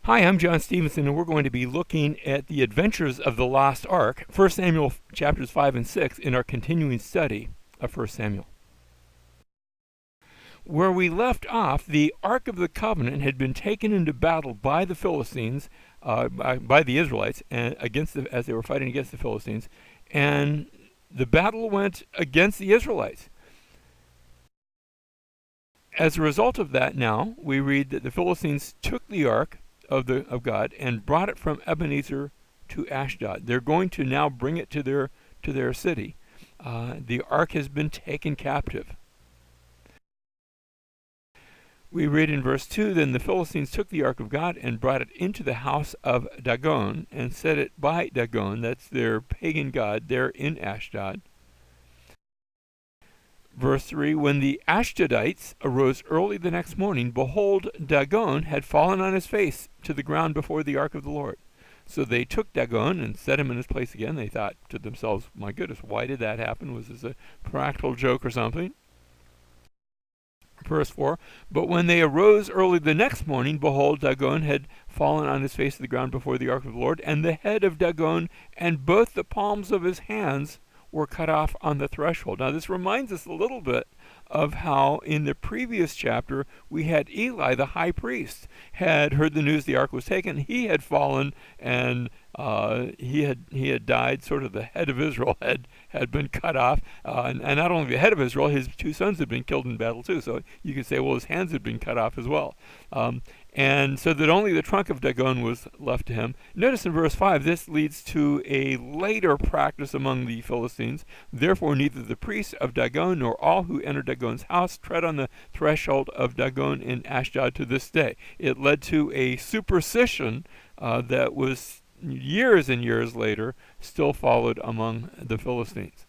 Hi, I'm John Stevenson, and we're going to be looking at the adventures of the Lost Ark, 1 Samuel chapters 5 and 6, in our continuing study of 1 Samuel. Where we left off, the Ark of the Covenant had been taken into battle by the Philistines, by the Israelites, and as they were fighting against the Philistines, and the battle went against the Israelites. As a result of that, now we read that the Philistines took the Ark of God and brought it from Ebenezer to Ashdod. They're going to now bring it to their city. The Ark has been taken captive. We read in verse 2, Then the Philistines took the Ark of God and brought it into the house of Dagon and set it by Dagon, that's their pagan god, there in Ashdod. Verse 3, When the Ashdodites arose early the next morning, behold, Dagon had fallen on his face to the ground before the ark of the Lord. So they took Dagon and set him in his place again. They thought to themselves, my goodness, why did that happen? Was this a practical joke or something? Verse 4, But when they arose early the next morning, behold, Dagon had fallen on his face to the ground before the ark of the Lord, and the head of Dagon and both the palms of his hands were cut off on the threshold. Now this reminds us a little bit of how in the previous chapter we had Eli the high priest had heard the news the ark was taken. He had fallen and he had died. Sort of the head of Israel had been cut off, and not only the head of Israel, his two sons had been killed in battle too. So you could say, well, his hands had been cut off as well. And so that only the trunk of Dagon was left to him. Notice in verse 5, this leads to a later practice among the Philistines. Therefore neither the priests of Dagon nor all who enter Dagon's house tread on the threshold of Dagon in Ashdod to this day. It led to a superstition that was years and years later still followed among the Philistines.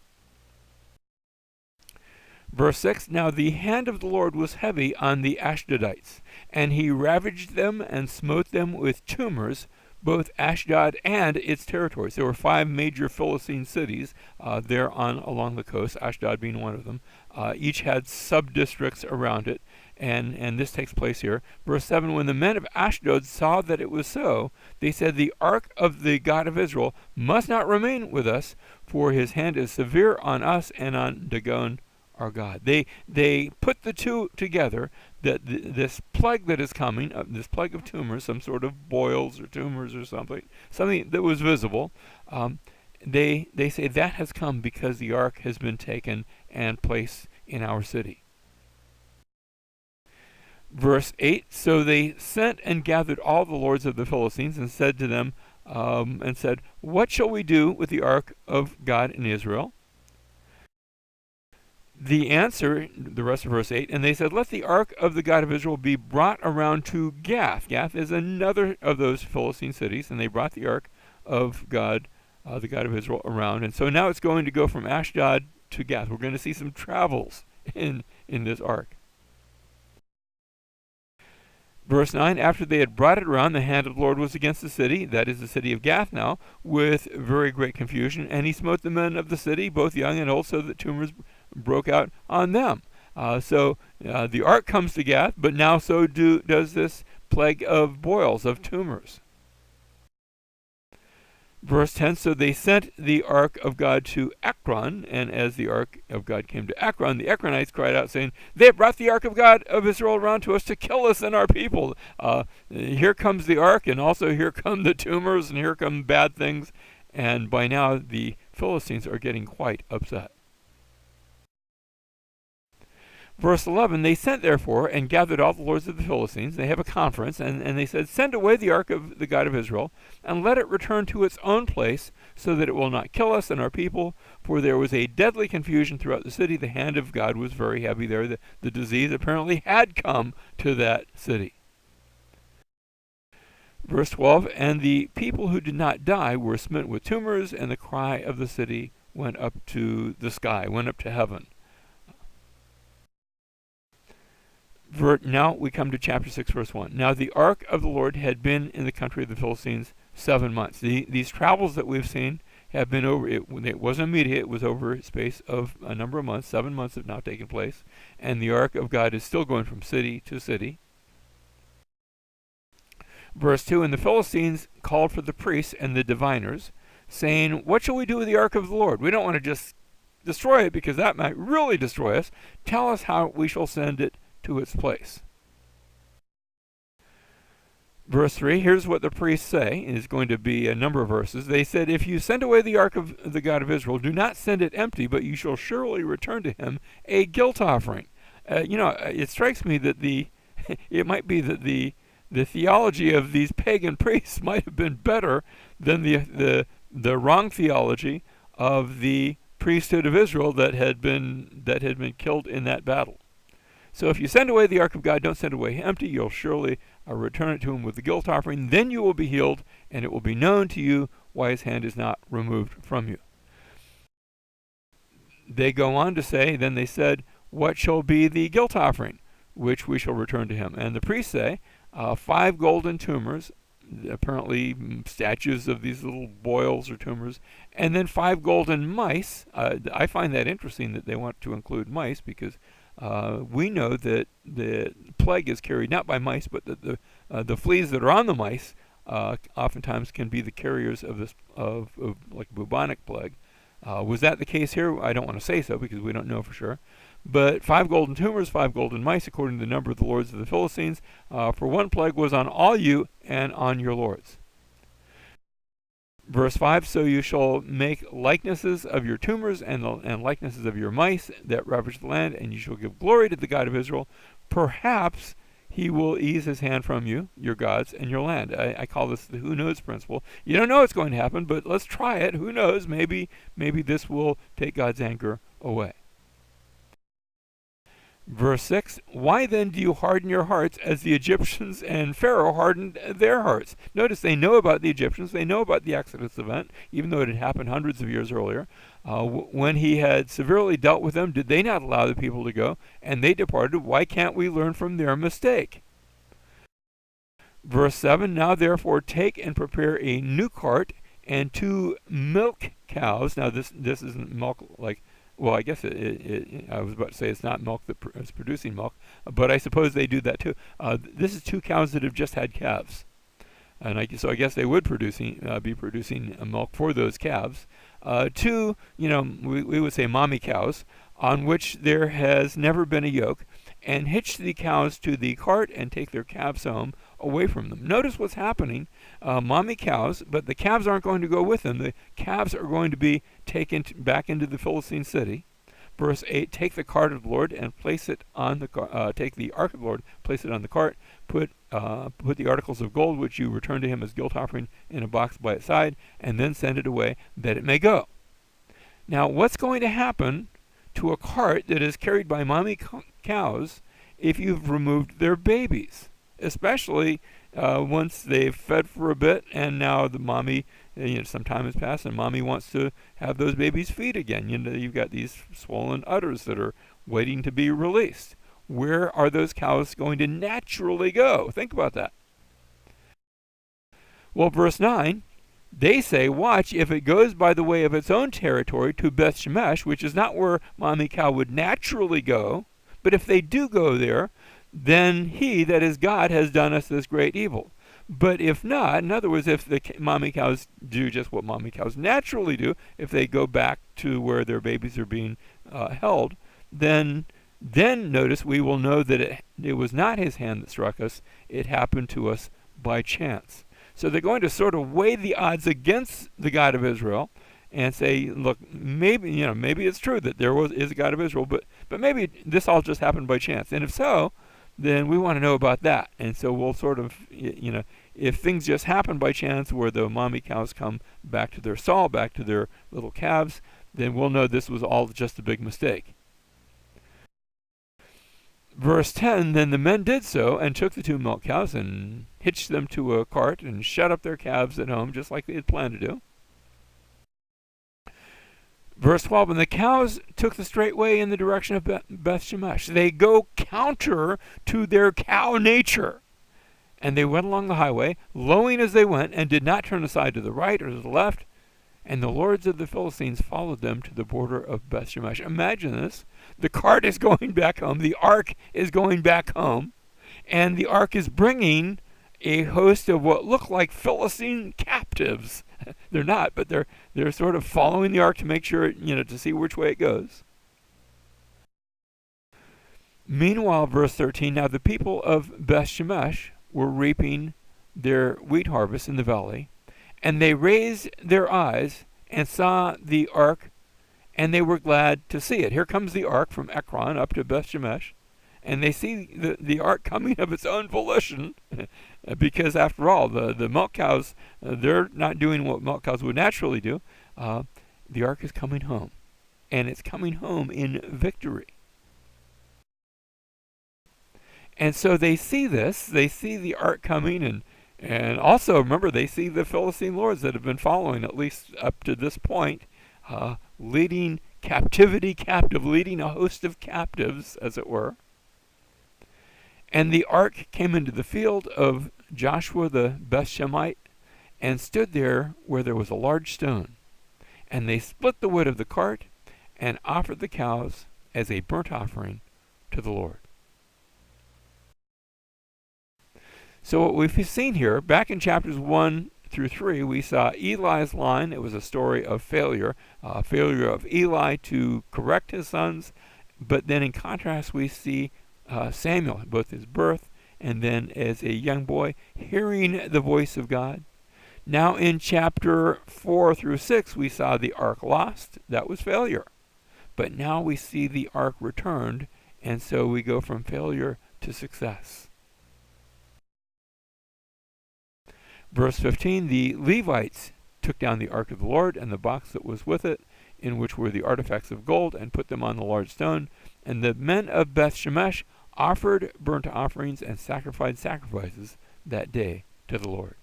Verse 6, Now the hand of the Lord was heavy on the Ashdodites, and he ravaged them and smote them with tumors, both Ashdod and its territories. There were 5 major Philistine cities there along the coast, Ashdod being one of them. Each had sub-districts around it, and this takes place here. Verse 7, When the men of Ashdod saw that it was so, they said, The ark of the God of Israel must not remain with us, for his hand is severe on us and on Dagon our God. They put the two together, that this plague that is coming, this plague of tumors, some sort of boils or tumors or something that was visible, they say that has come because the ark has been taken and placed in our city. Verse 8, So they sent and gathered all the lords of the Philistines and said to them, What shall we do with the ark of God in Israel? The answer, the rest of verse 8, and they said, Let the ark of the God of Israel be brought around to Gath. Gath is another of those Philistine cities, and they brought the ark of God, the God of Israel, around. And so now it's going to go from Ashdod to Gath. We're going to see some travels in this ark. Verse 9, After they had brought it around, the hand of the Lord was against the city, that is the city of Gath now, with very great confusion. And he smote the men of the city, both young and old, so that tumors broke out on them. So the ark comes to Gath, but now so does this plague of boils, of tumors. Verse 10, So they sent the ark of God to Ekron, and as the ark of God came to Ekron, the Ekronites cried out, saying, They have brought the ark of God of Israel around to us to kill us and our people. Here comes the ark, and also here come the tumors, and here come bad things. And by now the Philistines are getting quite upset. Verse 11, They sent therefore and gathered all the lords of the Philistines. They have a conference, and they said, Send away the ark of the God of Israel, and let it return to its own place, so that it will not kill us and our people. For there was a deadly confusion throughout the city. The hand of God was very heavy there. The disease apparently had come to that city. Verse 12, And the people who did not die were smitten with tumors, and the cry of the city went up to the sky, went up to heaven. Now we come to chapter 6, verse 1. Now the ark of the Lord had been in the country of the Philistines 7 months. These travels that we've seen have been over, it wasn't immediate, it was over a space of a number of months. 7 months have now taken place. And the ark of God is still going from city to city. Verse 2, and the Philistines called for the priests and the diviners, saying, what shall we do with the ark of the Lord? We don't want to just destroy it, because that might really destroy us. Tell us how we shall send it to its place. Verse 3, here's what the priests say. It's going to be a number of verses. They said, if you send away the ark of the God of Israel, do not send it empty, but you shall surely return to him a guilt offering. It strikes me that it might be that the theology of these pagan priests might have been better than the wrong theology of the priesthood of Israel that had been killed in that battle. So if you send away the ark of God, don't send away empty. You'll surely return it to him with the guilt offering. Then you will be healed, and it will be known to you why his hand is not removed from you. They go on to say, then they said, what shall be the guilt offering, which we shall return to him? And the priests say, 5 golden tumors, apparently statues of these little boils or tumors, and then 5 golden mice. I find that interesting that they want to include mice, because we know that the plague is carried not by mice, but the fleas that are on the mice oftentimes can be the carriers of this of like bubonic plague. Was that the case here? I don't want to say so, because we don't know for sure. But 5 golden tumors, 5 golden mice, according to the number of the lords of the Philistines, for one plague was on all you and on your lords. Verse 5, so you shall make likenesses of your tumors and likenesses of your mice that ravage the land, and you shall give glory to the God of Israel. Perhaps he will ease his hand from you, your gods, and your land. I call this the who knows principle. You don't know what's going to happen, but let's try it. Who knows? Maybe this will take God's anger away. Verse 6, why then do you harden your hearts as the Egyptians and Pharaoh hardened their hearts? Notice they know about the Egyptians. They know about the Exodus event, even though it had happened hundreds of years earlier. When he had severely dealt with them, did they not allow the people to go? And they departed. Why can't we learn from their mistake? Verse 7, now therefore take and prepare a new cart and 2 milk cows. Now this isn't milk like... Well, I guess I was about to say it's not milk that is producing milk, but I suppose they do that too. This is 2 cows that have just had calves, and so I guess they would be producing milk for those calves. 2, we would say mommy cows, on which there has never been a yoke, and hitch the cows to the cart and take their calves home away from them. Notice what's happening. Mommy cows, but the calves aren't going to go with them. The calves are going to be taken back into the Philistine city. Verse 8, take the cart of the Lord and place it on the take the ark of the Lord, place it on the cart, put the articles of gold which you return to him as guilt offering in a box by its side, and then send it away that it may go. Now, what's going to happen to a cart that is carried by mommy cows if you've removed their babies? Especially once they've fed for a bit, and now the mommy, some time has passed, and mommy wants to have those babies feed again. You've got these swollen udders that are waiting to be released. Where are those cows going to naturally go? Think about that. Well, verse 9, they say, watch, if it goes by the way of its own territory to Beth Shemesh, which is not where mommy cow would naturally go, but if they do go there, then he, that is God, has done us this great evil. But if not, in other words, if the mommy cows do just what mommy cows naturally do, if they go back to where their babies are being held, then notice we will know that it was not his hand that struck us, it happened to us by chance. So they're going to sort of weigh the odds against the God of Israel and say, look, maybe it's true that is a God of Israel, but maybe this all just happened by chance. And if so, then we want to know about that. And so we'll sort of, if things just happen by chance where the mommy cows come back to their stall, back to their little calves, then we'll know this was all just a big mistake. Verse 10, then the men did so and took the 2 milk cows and hitched them to a cart and shut up their calves at home, just like they had planned to do. Verse 12, and the cows took the straight way in the direction of Beth Shemesh. They go counter to their cow nature. And they went along the highway, lowing as they went, and did not turn aside to the right or to the left. And the lords of the Philistines followed them to the border of Beth Shemesh. Imagine this. The cart is going back home. The ark is going back home. And the ark is bringing a host of what look like Philistine captives. They're not, but they're sort of following the ark to make sure, to see which way it goes. Meanwhile, verse 13, now the people of Beth Shemesh were reaping their wheat harvest in the valley, and they raised their eyes and saw the ark, and they were glad to see it. Here comes the ark from Ekron up to Beth Shemesh, and they see the ark coming of its own volition, because after all, the milk cows, they're not doing what milk cows would naturally do. The ark is coming home, and it's coming home in victory. And so they see this, they see the ark coming, and also, remember, they see the Philistine lords that have been following, at least up to this point, leading captivity captive, leading a host of captives, as it were. And the ark came into the field of Joshua the Bethshemite, and stood there where there was a large stone. And they split the wood of the cart, and offered the cows as a burnt offering to the Lord. So what we've seen here, back in chapters 1 through 3, we saw Eli's line. It was a story of failure of Eli to correct his sons. But then in contrast, we see Samuel, both his birth and then as a young boy, hearing the voice of God. Now in chapter 4 through 6, we saw the ark lost. That was failure. But now we see the ark returned, and so we go from failure to success. Verse 15, the Levites took down the ark of the Lord and the box that was with it, in which were the artifacts of gold, and put them on the large stone. And the men of Beth Shemesh offered burnt offerings and sacrificed sacrifices that day to the Lord.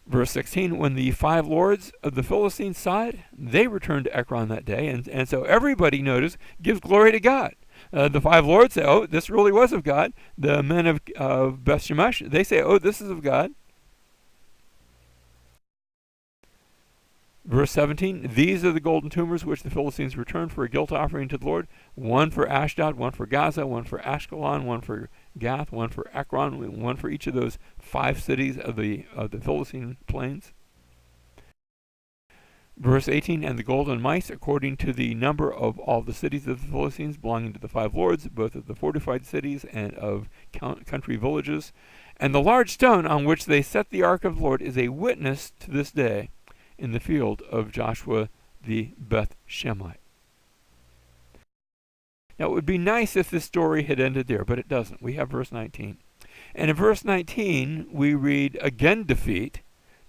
Verse 16, when the 5 lords of the Philistines saw it, they returned to Ekron that day. And so everybody, notice, gives glory to God. The 5 lords say, oh, this really was of God. The men of Beth Shemesh, they say, oh, this is of God. Verse 17, these are the golden tumors which the Philistines returned for a guilt offering to the Lord. One for Ashdod, one for Gaza, one for Ashkelon, one for Gath, one for Ekron, one for each of those 5 cities of the Philistine plains. Verse 18, and the golden mice, according to the number of all the cities of the Philistines belonging to the 5 lords, both of the fortified cities and of country villages. And the large stone on which they set the ark of the Lord is a witness to this day in the field of Joshua the Beth Shemite. Now it would be nice if this story had ended there, but it doesn't. We have verse 19. And in verse 19 we read, again defeat.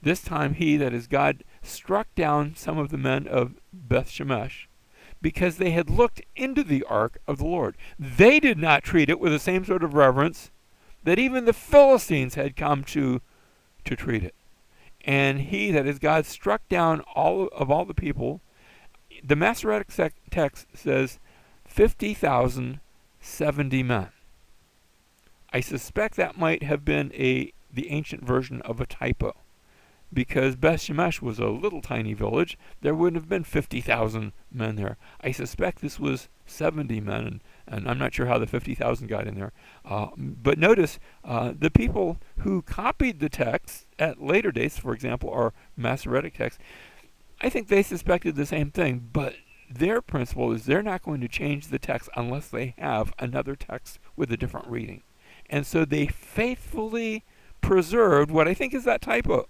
This time he, that is God, struck down some of the men of Beth Shemesh, because they had looked into the ark of the Lord. They did not treat it with the same sort of reverence that even the Philistines had come to treat it. And he, that is God, struck down all the people. The Masoretic text says 50,070 men. I suspect that might have been the ancient version of a typo, because Beth Shemesh was a little tiny village. There wouldn't have been 50,000 men there. I suspect this was 70 men, and I'm not sure how the 50,000 got in there. But notice, the people who copied the text at later dates, for example, our Masoretic text, I think they suspected the same thing, but their principle is they're not going to change the text unless they have another text with a different reading. And so they faithfully preserved what I think is that typo,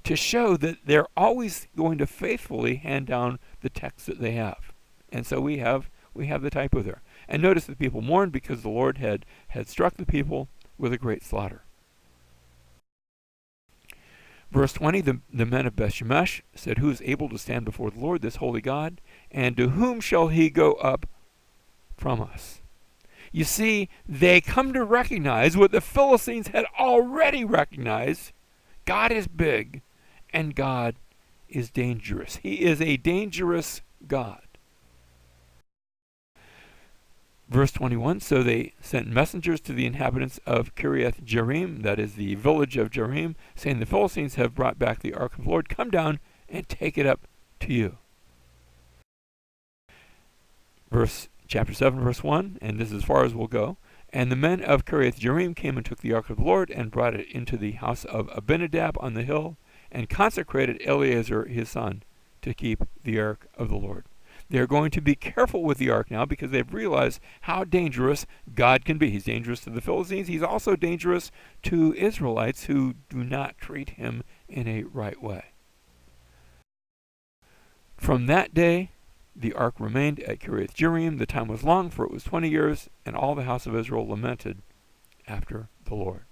to show that they're always going to faithfully hand down the text that they have. And so we have the typo there. And notice the people mourned because the Lord had struck the people with a great slaughter. Verse 20, the men of Beth Shemesh said, who is able to stand before the Lord, this holy God? And to whom shall he go up from us? You see, they come to recognize what the Philistines had already recognized. God is big, and God is dangerous. He is a dangerous God. Verse 21, so they sent messengers to the inhabitants of Kiriath Jearim, that is the village of Jearim, saying, the Philistines have brought back the ark of the Lord. Come down and take it up to you. Chapter 7, verse 1, and this is as far as we'll go. And the men of Kiriath Jearim came and took the ark of the Lord and brought it into the house of Abinadab on the hill, and consecrated Eleazar his son to keep the ark of the Lord. They're going to be careful with the ark now because they've realized how dangerous God can be. He's dangerous to the Philistines. He's also dangerous to Israelites who do not treat him in a right way. From that day, the ark remained at Kiriath Jearim. The time was long, for it was 20 years, and all the house of Israel lamented after the Lord.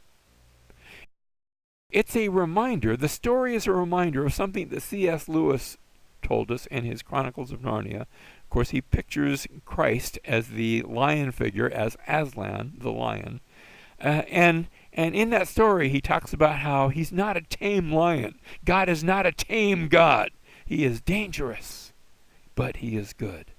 It's a reminder, the story is a reminder of something that C.S. Lewis told us in his Chronicles of Narnia. Of course, he pictures Christ as the lion figure, as Aslan, the lion. And in that story, he talks about how he's not a tame lion. God is not a tame God. He is dangerous, but he is good.